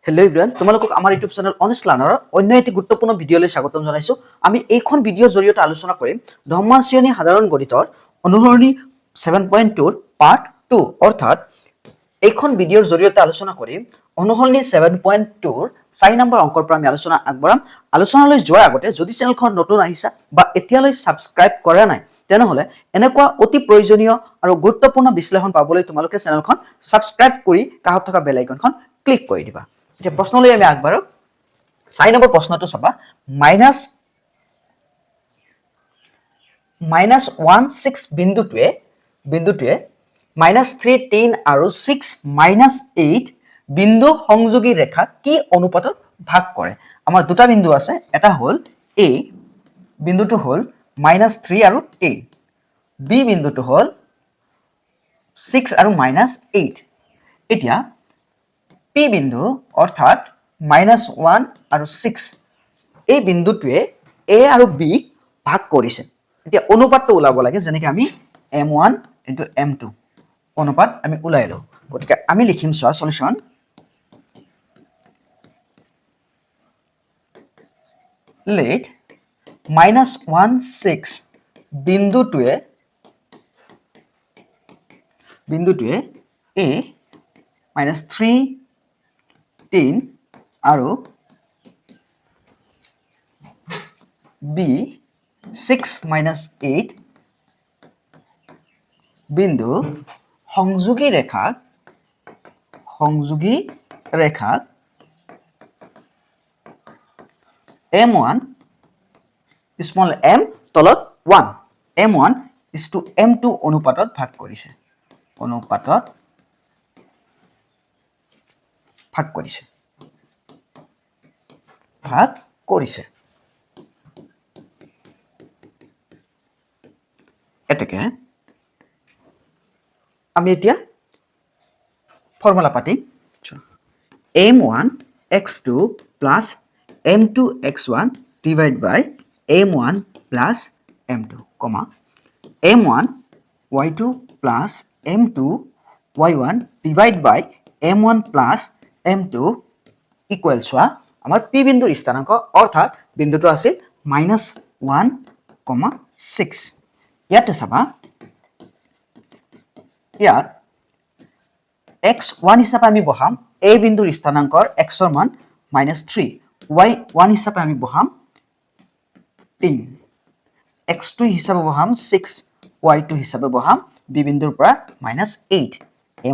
hello everyone তোমালোকক আমাৰ YouTube channel honest লাৰ্ণাৰৰ অন্য এটি গুৰুত্বপূৰ্ণ ভিডিঅলৈ স্বাগতম জনাইছো আমি এইখন ভিডিঅৰ জৰিয়তে আলোচনা কৰিম দহমান শ্ৰেণী সাধাৰণ গণিতৰ অনুসৰণি 7.2 ৰ পাৰ্ট 2 অৰ্থাৎ এইখন ভিডিঅৰ জৰিয়তে আলোচনা কৰিম অনুসৰণি 7.2 ৰ 4 নম্বৰ অংকৰ পৰা আমি আলোচনা আগবঢ়াম আলোচনালৈ যোৱাৰ আগতে যদি চেনেলখন নতুন আহিছা বা এতিয়ালৈ সাবস্ক্ৰাইব কৰা নাই তেনেহলে এনেকুৱা অতি প্ৰয়োজনীয় আৰু গুৰুত্বপূৰ্ণ বিশ্লেষণ পাবলৈ তোমালোকে চেনেলখন সাবস্ক্ৰাইব কৰি কাষত থকা বেল আইকনখন ক্লিক কৰি দিবা এতিয়া প্ৰশ্নলৈ আমি আগবাঢ়ো 4 নম্বৰ প্ৰশ্নটো চাবা -16 বিন্দুটোৱে -3 10 আৰু 6 -8 বিন্দু সংযোগী ৰেখা কি অনুপাতত ভাগ কৰে আমাৰ দুটা বিন্দু আছে এটা হল a বিন্দুটো হল -3 আৰু 10 b বিন্দুটো হল 6 আৰু -8 এতিয়া p বিন্দু অৰ্থাৎ -1 আৰু 6 এই বিন্দুটোৱে a আৰু b ভাগ কৰিছে এতিয়া অনুপাতটো ওলাব লাগে যেনেকৈ আমি m1 * m2 অনুপাত আমি উলাই লও গতিকে আমি লিখিম সলিউশন let -16 বিন্দুটোৱে a -3 10 আৰু b 6 -8 বিন্দু সংযোগী ৰেখা m1 স্মল m তলত 1 m1 m2 অনুপাতত ভাগ কৰিছে এতেকে আমি এতিয়া ফৰ্মুলা পাতিম m1 x2 plus m2 x1 divided by m1 plus m2 comma m1 y2 plus m2 y1 divided by m1 plus m2 equals to আমাৰ p বিন্দুৰ স্থানাঙ্ক অৰ্থাৎ বিন্দুটো আছিল -1, 6 ইয়াতে চাবা ইয়াত x1 হিচাপে আমি বহাম a বিন্দুৰ স্থানাঙ্কৰ x ৰ মান -3 y1 হিচাপে আমি বহাম 10 x2 হিচাপে বহাম 6 y2 হিচাপে বহাম b বিন্দুৰ পৰা -8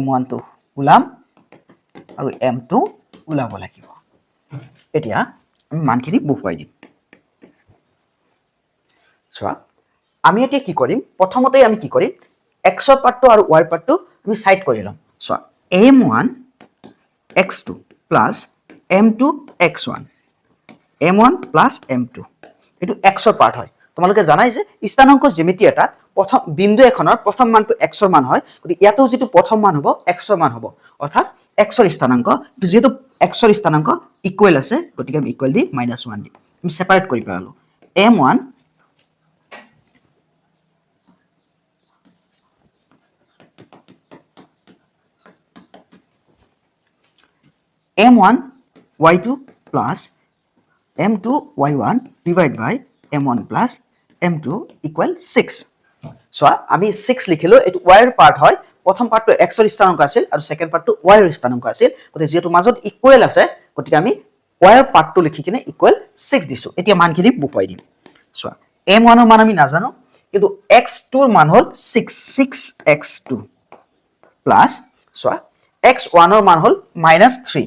m1 টো উলাম আৰু m2 উলাব লাগিব এতিয়া আমি মানখিনি বহুৱাই দিম চোৱা আমি এতিয়া কি কৰিম প্ৰথমতে আমি কি কৰিম x ৰ পাৰ্টটো আৰু y পাৰ্টটো আমি সাইড কৰি লম চোৱা m1 x2 plus m2 x1 m1 plus m2 এটো x ৰ পাৰ্ট হয় তোমালোকে জানাই যে স্থানাঙ্ক জ্যামিতি এটা প্ৰথম বিন্দু এখনৰ প্ৰথম মানটো x ৰ মান হয় গতিকে ইয়াতো যেটো প্ৰথম মান হ'ব x ৰ মান হ'ব অৰ্থাৎ x ৰ স্থানাঙ্ক যেটো x ৰ স্থানাঙ্ক ইকুৱেল আছে গতিকে আমি ইকুৱেল দি -1 দি আমি সেপাৰেট কৰি পেলালো m1 m1 y2 plus m2 y1 divided by m1 plus m2 equal 6 so আমি 6 লিখিলো এটো y ৰ পাৰ্ট হয় প্ৰথম পাৰ্টটো x ৰ স্থানাঙ্ক আছিল আৰু সেকেন্ড পাৰ্টটো y ৰ স্থানাঙ্ক আছিল গতিকে যেটো মাজত ইকুৱেল আছে গতিকে আমি y ৰ পাৰ্টটো লিখি কিনে ইকুৱেল 6 দিছো এতিয়া মানখিনি বহুৱাই দিম so m1 ৰ মান আমি নাজানো কিন্তু x2 ৰ মান হ'ল 6x2 plus so x1 ৰ মান হ'ল -3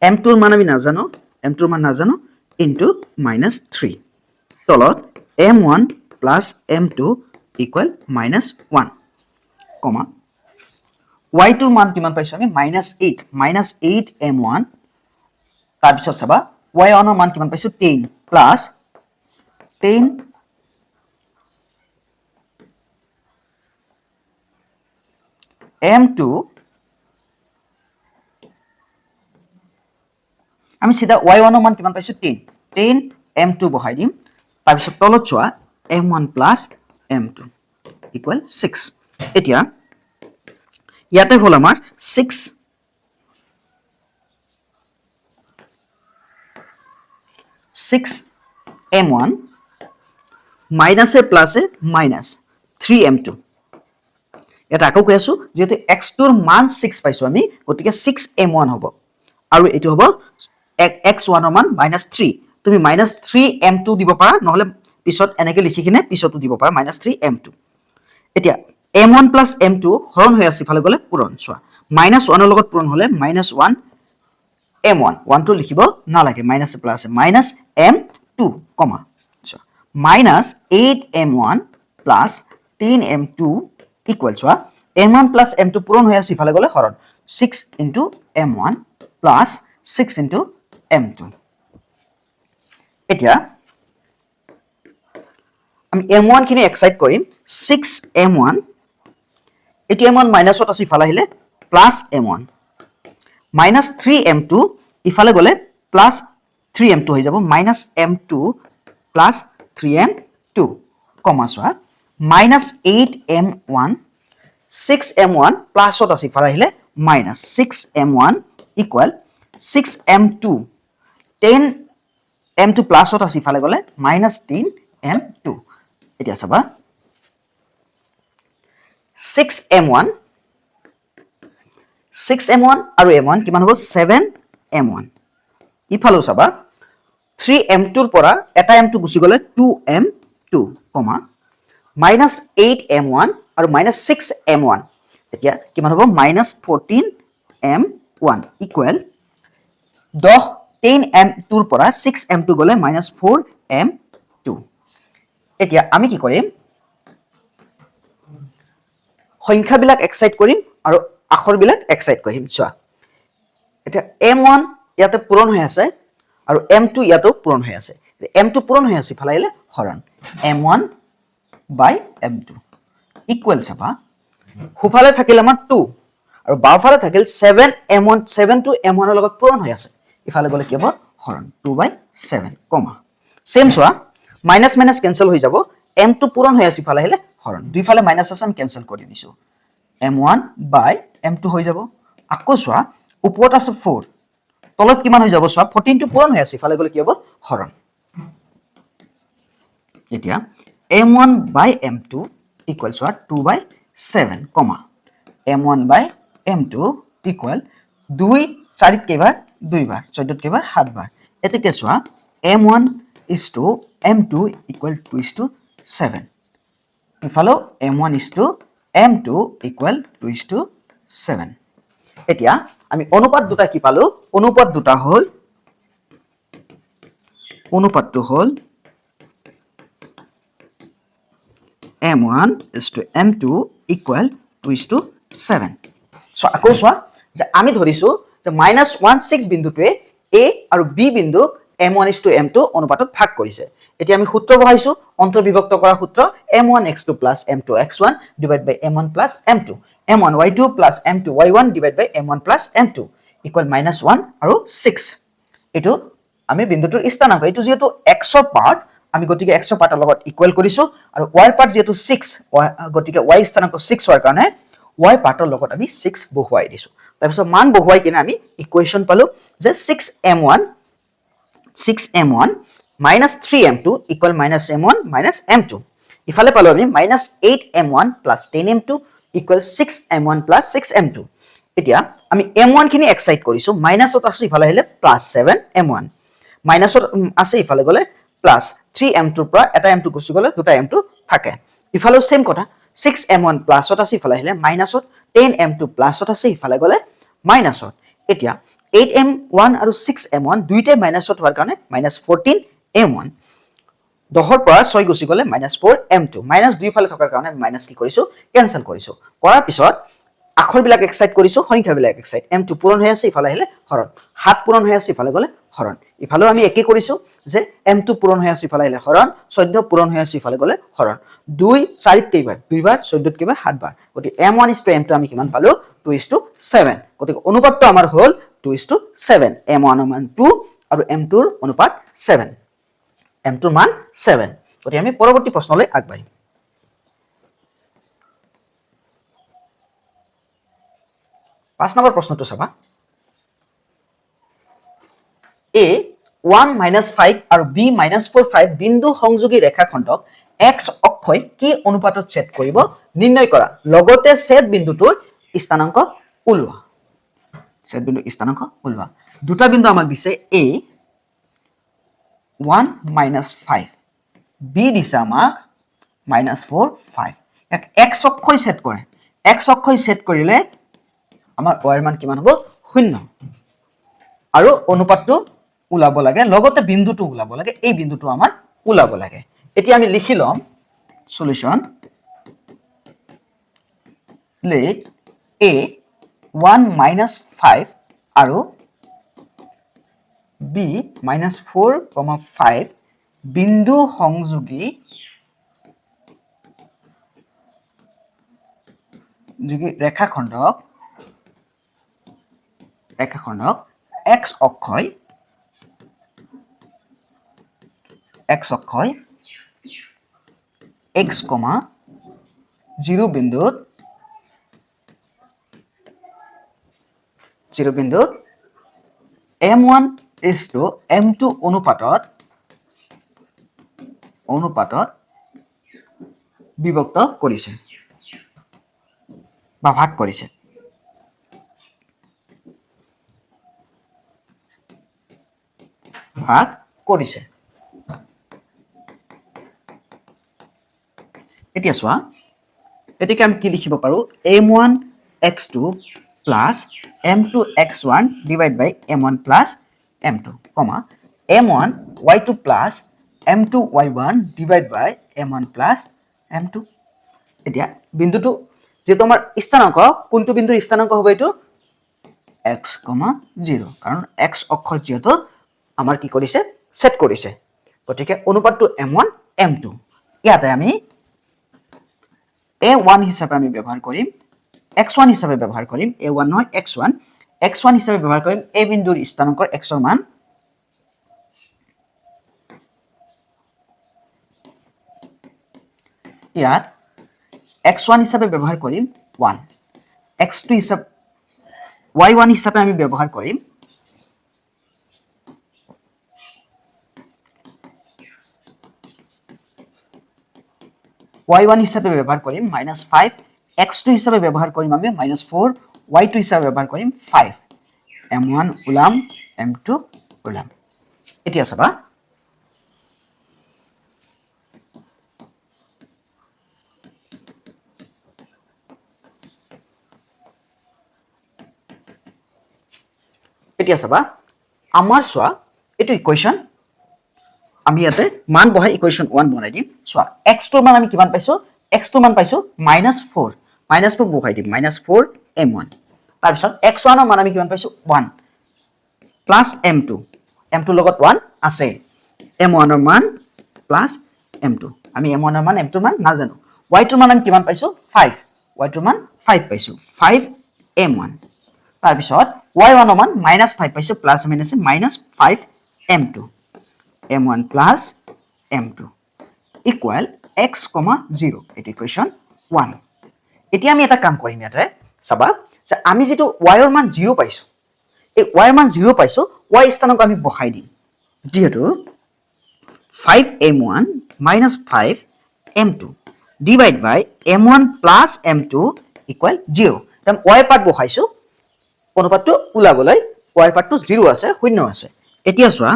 m2 ৰ মান আমি নাজানো into -3 তলত m1 plus m2 equal -1 comma y2 ৰ মান কিমান পাইছো আমি -8 m1 তাৰ পিছত চাবা y1 ৰ মান কিমান পাইছো 10 plus 10 m2 আমি সিধা y1 ৰ মান কিমান পাইছো 10 m2 বহাই দিম তাৰ পিছত তলত চোৱা m1 plus m2 equal 6 এতিয়া ইয়াতে হল আমাৰ 6 6m1 minus a plus a minus 3m2 এটা আকৌ কৈ আছো যেহেতু x2 ৰ মান 6 পাইছো আমি গতিকে 6m1 হ'ব আৰু এটো হ'ব x1 ৰ মান -3 তুমি -3m2 দিব পাৰা নহলে পিছত এনেকে লিখি কিনে পিছতো দিব পাৰা -3m2 এতিয়া m1 + m2 হৰণ হৈ আছে ফালে গলে পূৰণ চোৱা -1 ৰ লগত পূৰণ হলে -1 m1 1 টো লিখিব নালাগে মাইনাস প্লাস -m2 কমা চোৱা -8m1 + 10m2 ইকুয়াল চোৱা m1 + m2 পূৰণ হৈ আছে ফালে গলে হৰণ 6 * m1 + 6 * m2 এতিয়া আমি m1 খিনি এক্সাইট কৰিম 6m1 এতিয়া m1 মাইনাসত আছে ফালে আহিলে +m1 -3m2 ইফালে গলে +3m2 হৈ যাব -m2 + 3m2 কমা চোৱা -8m1 6m1 প্লাসত আছে ফালে আহিলে -6m1 = 6m2 10m2 প্লাসত আছে ফালে গলে -10m2 এতিয়া চাবা 6m1 আৰু m1 কিমান হ'ব 7m1 ইফালেও চাবা 3m2 ৰ পৰা এটা m2 গুচি গলে 2m2 কমা -8m1 আৰু -6m1 এতিয়া কিমান হ'ব -14m1 ইকুৱেল 10m2 ৰ পৰা 6m2 গলে -4m2 এতিয়া আমি কি কৰিম সংখ্যাবিলাক এক্সাইট কৰিম আৰু আখৰবিলাক এক্সাইট কৰিম চোৱা এটা m1 ইয়াতে পূৰণ হৈ আছে আৰু m2 ইয়াতেও পূৰণ হৈ আছে m2 পূৰণ হৈ আছে ফালে আহিলে হৰণ m1 / m2 ইকুৱেল চাবা হুফালে থাকিল আমাৰ 2 আৰু বাওফালে থাকিল 7m1 7 টো m1 ৰ লগত পূৰণ হৈ আছে ইফালে গলে কি হ'ব হৰণ 2/7 কমা সেম চোৱা মাইনাস মাইনাস কেনসেল হৈ যাব m2 পূৰণ হৈ আছে ফালে আহিলে হৰণ দুইফালে মাইনাস আছে আমি কেনসেল কৰি দিছো m1 / m2 হৈ যাব আকৌ চোৱা ওপৰত আছে 4 তলত কিমান হৈ যাব চোৱা 14 টো পূৰণ হৈ আছে ফালে গলে কি হ'ব হৰণ এতিয়া m1 / m2 ইকুৱেল চোৱা 2/7 কমা m1 / m2 ইকুৱেল 2 4 কেইবাৰ 2 বাৰ 14 কেইবাৰ 7 বাৰ এতেকে চোৱা m1 * m2 equal 2:7 ইফালো m1 * m2 equal 2:7 এতিয়া আমি অনুপাত দুটা কি পালো অনুপাত দুটা হল অনুপাতটো হল m1 * m2 ইকুৱেল 2:7 সো আকৌ চোৱা যে আমি ধৰিছো যে -16 বিন্দুটোৱে a আৰু b বিন্দুক m1 * m2 অনুপাতত ভাগ কৰিছে এতিয়া আমি সূত্ৰ বহাইছো অন্তৰ্বিভক্ত কৰা সূত্ৰ m1x2 + m2x1 / m1 + m2 m1y2 + m2y1 / m1 + m2 = -1 আৰু 6 এটো আমি বিন্দুটোৰ স্থানাংক এটো যেহেতু x ৰ পাৰ্ট আমি গতিকে x ৰ পাৰ্টৰ লগত ইকুৱেল কৰিছো আৰু y ৰ পাৰ্ট যেহেতু 6 গতিকে y স্থানাংক 6 হোৱাৰ কাৰণে y পাৰ্টৰ লগত আমি 6 বহুৱাই দিছো তাৰপিছত মান বহুৱাই কিনে আমি ইকুৱেশ্যন পালো যে 6m1 -3m2 = -m1 - m2 ইফালে পালো আমি -8m1 + 10m2 = 6m1 + 6m2 এতিয়া আমি m1 খিনি এক্সাইট কৰিছো মাইনাসত আছে ইফালে আহিলে +7m1 মাইনাসত আছে ইফালে গলে +3m2 ৰ পৰা এটা m2 গুচি গলে দুটা m2 থাকে ইফালেও সেম কথা 6m1 প্লাসত আছে ইফালে আহিলে মাইনাসত 10m2 প্লাসত আছে ইফালে গলে মাইনাসত এতিয়া 8m1 আৰু 6m1 দুইটাই মাইনাসত হোৱাৰ কাৰণে -14m1 10 ৰ পৰা 6 গুচি গলে -4m2 মাইনাস দুই ফালে থকাৰ কাৰণে আমি মাইনাস কি কৰিছো কেনসেল কৰিছো কৰাৰ পিছত আখৰবিলাক এক্সাইট কৰিছো সংখ্যাবিলাক এক্সাইট m2 পূৰণ হৈ আছে ইফালে আহিলে হৰণ 7 পূৰণ হৈ আছে ইফালে গলে হৰণ ইফালে আমি একে কৰিছো যে m2 পূৰণ হৈ আছে ইফালে আহিলে হৰণ 14 পূৰণ হৈ আছে ইফালে গলে হৰণ 2 4 কেইবাৰ 2 বাৰ 14 কেইবাৰ 7 বাৰ গতি m1 * m2 আমি কিমান পালো 2:7 গতিকে অনুপাতটো আমাৰ হ'ল 2:7 m1 ৰ মান 2 আৰু m2 ৰ অনুপাত 7 m2 ৰ মান 7 গতিকে আমি পৰৱৰ্তী প্ৰশ্নলৈ আগবাঢ়িম 5 নম্বৰ প্ৰশ্নটো চাবা a 1 - 5 আৰু b - 4 5 বিন্দু সংযোগী ৰেখাখণ্ডক x অক্ষই কি অনুপাতত ছেদ কৰিব নিৰ্ণয় কৰা লগতে ছেদ বিন্দুটোৰ স্থানাংক উলিওৱা ছেদ বিন্দুৰ স্থানাংক উলিওৱা দুটা বিন্দু আমাক দিছে a 1 - 5 b দিছে আমাক -4 5 এক x অক্ষই ছেদ কৰে x অক্ষই ছেদ কৰিলে আমাৰ y ৰ মান কিমান হ'ব 0 আৰু অনুপাতটো ওলাব লাগে লগতে বিন্দুটো ওলাব লাগে এই বিন্দুটো আমাৰ ওলাব লাগে এতিয়া আমি লিখি লম সলিউশন let a 1 - 5 আৰু b -4, 5 বিন্দু সংযোগী ৰেখাখণ্ডক x অক্ষয় x, 0 বিন্দুত m1 is to m2 অনুপাতত বিভক্ত কৰিছে বা ভাগ কৰিছে এতিয়া চোৱা এটিকে আমি কি লিখিব পাৰো m1 x2 plus m2 x1 divided by m1 plus m2, m1 y2 plus m2 y1 divided by m1 plus m2 এতিয়া বিন্দুটো যে তোমাৰ স্থানাঙ্ক কোনটো বিন্দুৰ স্থানাঙ্ক হ'ব এটো x, 0 কাৰণ x অক্ষ যেটো আমাৰ কি কৰিছে সেট কৰিছে গতিকে অনুপাতটো m1 m2 ইয়াতে আমি a1 হিচাপে আমি ব্যৱহাৰ কৰিম x1 হিচাপে ব্যৱহাৰ কৰিম a1 নহয় x1 হিচাপে ব্যৱহাৰ কৰিম a বিন্দুৰ স্থানাঙ্ক x ৰ মান ইয়াত x1 হিচাপে ব্যৱহাৰ কৰিম 1 x2 হিচাপে y1 হিচাপে আমি ব্যৱহাৰ কৰিম y1 হিচাপে ব্যৱহাৰ কৰিম -5 x2 হিচাপে ব্যৱহাৰ কৰিম আমি -4 y2 হিচাপে ব্যৱহাৰ কৰিম 5 m1 উলাম m2 উলাম এতিয়া চাবা আমাৰ চোৱা এটো ইকুৱেশন আমি ইয়াতে মান বহাই ইকুৱেশন 1 বনাই দিম চোৱা x ৰ মান আমি কিমান পাইছো x ৰ মান পাইছো -4 -4 বহাই দিম -4 m1 তাৰ পিছত x1 ৰ মান আমি কিমান পাইছো 1 প্লাস m2 m2 লগত 1 আছে m1 ৰ মান প্লাস m2 আমি m1 ৰ মান m2 ৰ মান নাজানো y2 ৰ মান আমি কিমান পাইছো 5 y2 ৰ মান 5 পাইছো 5 m1 তাৰ পিছত y1 ৰ মান -5 পাইছো plus minus -5 m2 m1 plus m2 equal x, 0 এটি ইকুৱেশন 1 এতিয়া আমি এটা কাম কৰিম ইয়াতে চাবা যে আমি যেটো y ৰ মান 0 পাইছো এই y ৰ মান 0 পাইছো y স্থানাঙ্ক আমি বহাই দিম যেহেতু 5m1 5 m2 divide by m1 plus m2 equal 0 তেম y পাৰ্ট বহাইছো অনুপাতটো উলাবলৈ y পাৰ্টটো 0 আছে শূন্য আছে এতিয়া চোৱা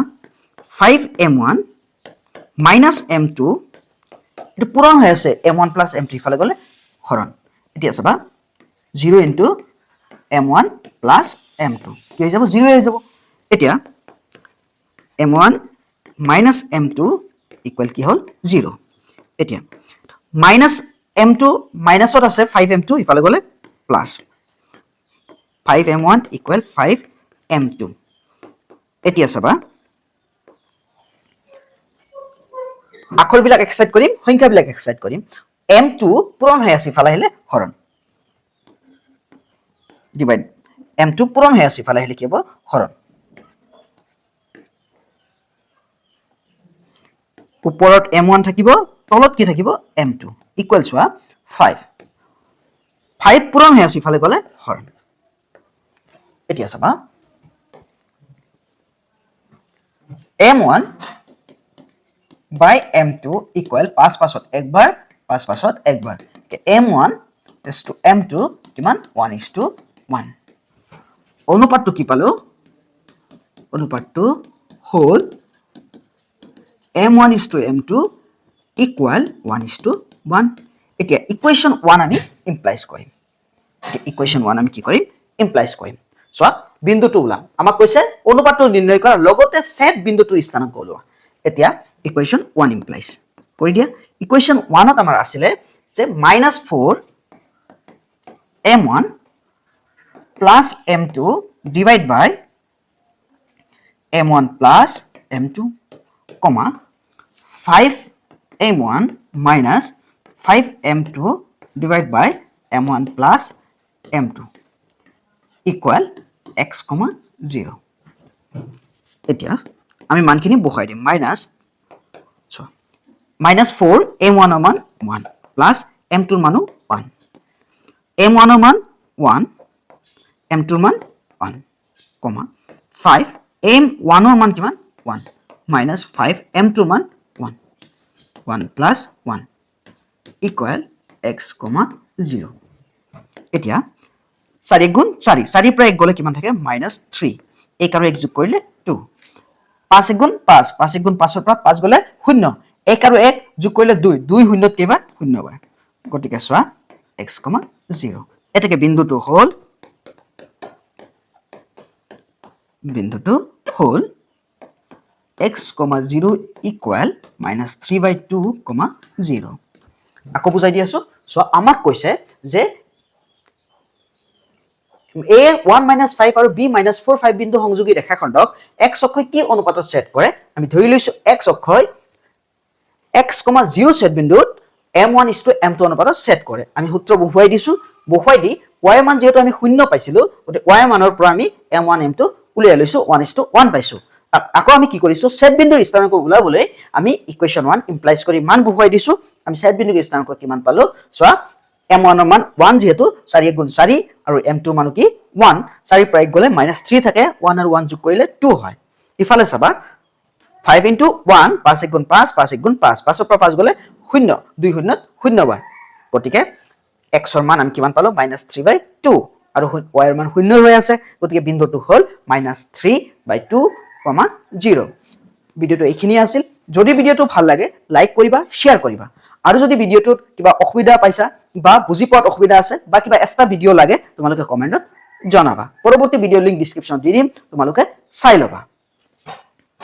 5m1 minus m2 এটো পূৰণ হৈ আছে m1 plus m2 ইফালে গলে হৰণ এতিয়া চাবা 0 into m1 plus m2 কি হৈ যাব 0 হৈ যাব এতিয়া m1 minus m2 equal কি হল 0 এতিয়া minus m2 minusত আছে 5m2 ইফালে গলে plus 5m1 equal 5m2 এতিয়া চাবা আখৰ বিলাক এক্সাইট কৰিম সংখ্যা বিলাক এক্সাইট কৰিম m2 পূৰণ হৈ আছে ফালে হেলে হৰণ ডিভাইড m2 পূৰণ হৈ আছে ফালে হেলে কি হ'ব হৰণ ওপৰত m1 থাকিব তলত কি থাকিব m2 ইকুৱেলছ হোৱা 5 পূৰণ হৈ আছে ফালে গলে হৰণ এতিয়া চাবা m1 by m2 equal 5 পাছত একবাৰ 5 পাছত একবাৰ m1 is to m2 কিমান 1:1 অনুপাতটো কি পালো অনুপাতটো হল m1 is to m2 equal 1:1 এতিয়া ইকুৱেশ্যন 1 আমি ইমপ্লাইজ কৰিম ইকুৱেশ্যন 1 আমি কি কৰিম ইমপ্লাইজ কৰিম সো বিন্দুটো উলাম আমাক কৈছে অনুপাতটো নিৰ্ণয় কৰা লগতে সেট বিন্দুটোৰ স্থানাংক উলোৱা এতিয়া ইকুৱেশ্যন 1 ইমপ্লাইজ কৰি দিয়া ইকুৱেশ্যন 1 ত আমাৰ আছিল যে -4 m1 plus m2 divide by m1 plus m2 comma 5 m1 minus 5 m2 divide by m1 plus m2 equal x comma 0 এতিয়া আমি মানখিনি বহাই দিম -4 m1 ৰ মান 1 plus m2 ৰ মান 1 m1 ৰ মান 1 m2 ৰ মান 1 comma 5 m1 ৰ মান কিমান 1 minus 5 m2 ৰ মান 1 1 plus 1 equal x comma 0 এতিয়া 4 গুণ 4 4 পৰা 1 গলে কিমান থাকে -3 1 আৰু 1 যোগ কৰিলে 2 5 গুণ 5 5 গুণ 5 পৰা 5 গলে 0 1 আৰু 1 যোগ কৰিলে 2 2 শূন্যত কেইবাৰ 0 বাৰ গতিকে সোৱা x, 0 এটাকে বিন্দুটো হল x, 0 equal -3/2, 0 আকৌ বুজাই দি আছো সো আমাক কৈছে যে a1 - 5 আৰু b-4 5 বিন্দু সংযোগী ৰেখাখণ্ডক x অক্ষই কি অনুপাতত সেট কৰে আমি ধৰি লৈছো x অক্ষই x, 0 সেট বিন্দুত m1 is to m2 অনুপাতত সেট কৰে আমি সূত্ৰ বহুৱাই দিছো বহুৱাই দি y মান যেহেতু আমি শূন্য পাইছিলো গতে y মানৰ পৰা আমি m1 m2 উলিয়াই লৈছো 1:1 পাইছো আকৌ আমি কি কৰিছো সেট বিন্দুৰ স্থানাংক উলাবলৈ আমি ইকুৱেশ্যন 1 ইমপ্লাইজ কৰি মান বহুৱাই দিছো আমি সেট বিন্দুৰ স্থানাংক কিমান পালো সোৱা m1 ৰ মান 1 যেহেতু 4 গুণ 4 আৰু m2 ৰ মান কি 1 4 পৰা 1 গলে -3 থাকে 1 আৰু 1 যোগ কৰিলে 2 হয় ইফালে চাবা 5 into 1 5 গুণ 5 5 গুণ 5 5 পৰা 5 গলে 0 2 শূন্যত 0 বাৰ গতিকে x ৰ মান আমি কিমান পালো -3/2 আৰু y ৰ মান 0 হৈ আছে গতিকে বিন্দুটো হল -3/2, 0 ভিডিওটো এইখিনি আছিল যদি ভিডিওটো ভাল লাগে লাইক কৰিবা শেয়াৰ কৰিবা আৰু যদি ভিডিওটোত কিবা অসুবিধা পাইছা বা বুজি পোৱাত অসুবিধা আছে বা কিবা এক্সট্ৰা ভিডিও লাগে তোমালোকে কমেন্টত জনাবা পৰৱৰ্তী ভিডিও লিংক ডেসক্ৰিপচনত দি দিম তোমালোকে চাই লবা